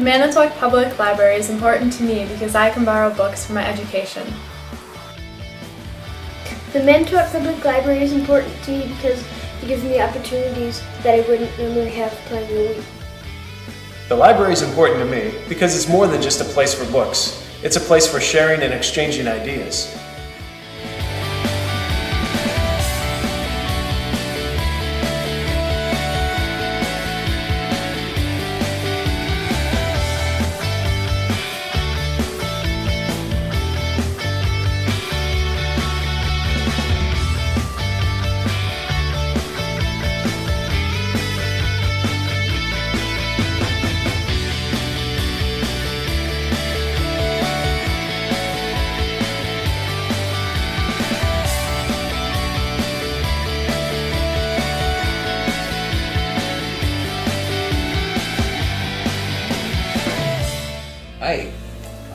Manitowoc Public Library is important to me because I can borrow books for my education. The Manitowoc Public Library is important to me because it gives me opportunities that I wouldn't normally have playing the week. The library is important to me because it's more than just a place for books. It's a place for sharing and exchanging ideas.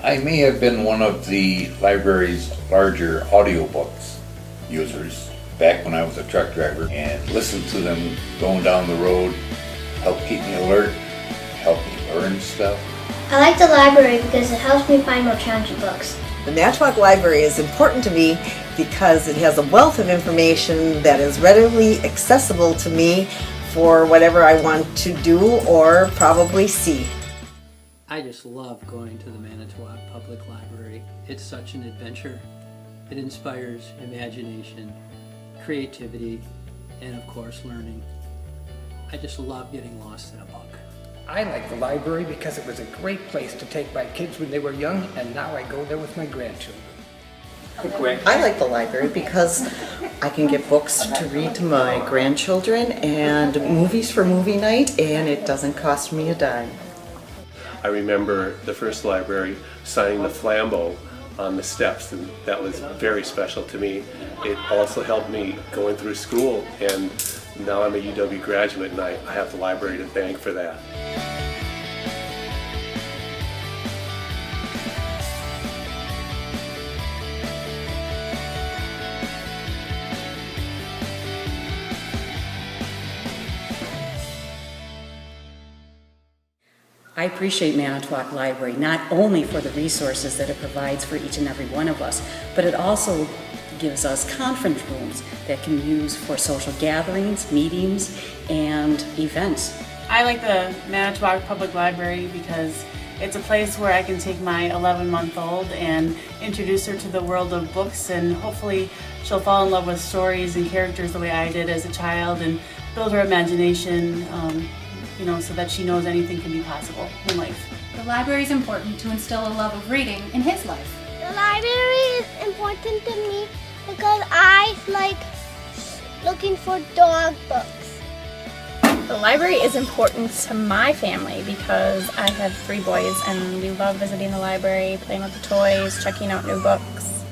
I may have been one of the library's larger audiobooks users back when I was a truck driver, and listened to them going down the road, helped keep me alert, helped me learn stuff. I like the library because it helps me find more challenging books. The Manitowoc Library is important to me because it has a wealth of information that is readily accessible to me for whatever I want to do or probably see. I just love going to the Manitowoc Public Library. It's such an adventure. It inspires imagination, creativity, and of course learning. I just love getting lost in a book. I like the library because it was a great place to take my kids when they were young, and now I go there with my grandchildren. I like the library because I can get books to read to my grandchildren and movies for movie night, and it doesn't cost me a dime. I remember the first library signing the flambeau on the steps, and that was very special to me. It also helped me going through school, and now I'm a UW graduate, and I have the library to thank for that. I appreciate Manitowoc Library not only for the resources that it provides for each and every one of us, but it also gives us conference rooms that can use for social gatherings, meetings, and events. I like the Manitowoc Public Library because it's a place where I can take my 11-month-old and introduce her to the world of books, and hopefully she'll fall in love with stories and characters the way I did as a child, and build her imagination, so that she knows anything can be possible in life. The library is important to instill a love of reading in his life. The library is important to me because I like looking for dog books. The library is important to my family because I have 3 boys and we love visiting the library, playing with the toys, checking out new books.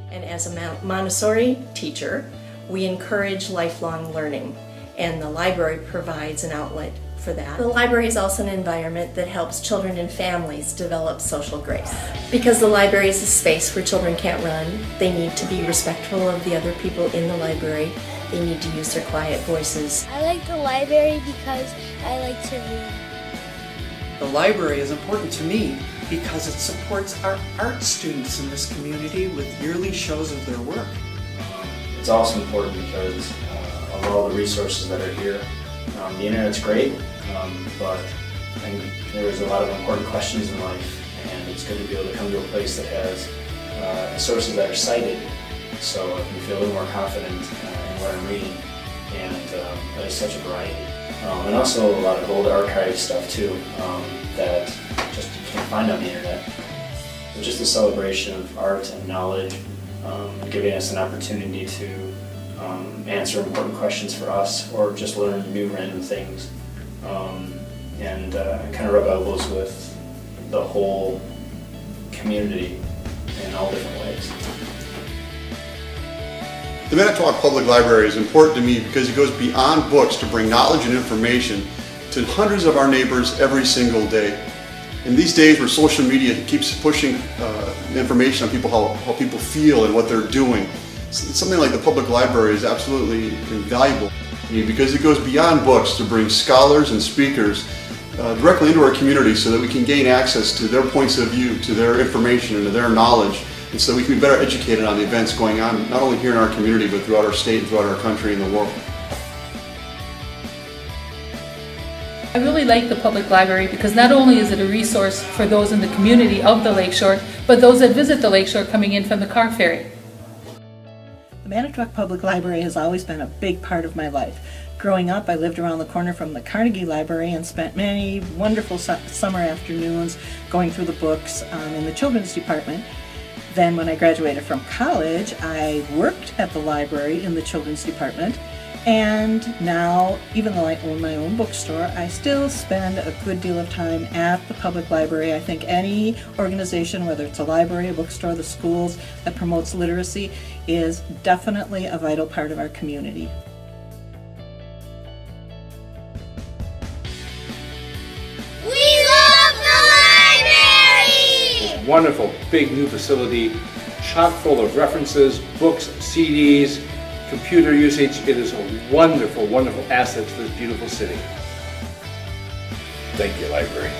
And as a Montessori teacher, we encourage lifelong learning, and the library provides an outlet for that. The library is also an environment that helps children and families develop social grace. Because the library is a space where children can't run, they need to be respectful of the other people in the library. They need to use their quiet voices. I like the library because I like to read. The library is important to me because it supports our art students in this community with yearly shows of their work. It's also important because of all the resources that are here. The internet's great, but I think there's a lot of important questions in life, and it's good to be able to come to a place that has sources that are cited, so I can feel a little more confident in what I'm reading, and there's such a variety. And also a lot of old archive stuff too, that just you can't find on the internet. So just a celebration of art and knowledge, giving us an opportunity to answer important questions for us, or just learn new random things, and kind of rub elbows with the whole community in all different ways. The Manitowoc Public Library is important to me because it goes beyond books to bring knowledge and information to hundreds of our neighbors every single day. In these days where social media keeps pushing information on people, how people feel and what they're doing, something like the public library is absolutely invaluable because it goes beyond books to bring scholars and speakers directly into our community so that we can gain access to their points of view, to their information, and to their knowledge, and so we can be better educated on the events going on, not only here in our community, but throughout our state and throughout our country and the world. I really like the public library because not only is it a resource for those in the community of the Lakeshore, but those that visit the Lakeshore coming in from the car ferry. The Manitowoc Public Library has always been a big part of my life. Growing up, I lived around the corner from the Carnegie Library and spent many wonderful summer afternoons going through the books in the children's department. Then when I graduated from college, I worked at the library in the children's department. And now, even though I own my own bookstore, I still spend a good deal of time at the public library. I think any organization, whether it's a library, a bookstore, the schools, that promotes literacy is definitely a vital part of our community. We love the library! Wonderful, big new facility, chock full of references, books, CDs, computer usage. It is a wonderful, wonderful asset to this beautiful city. Thank you, library.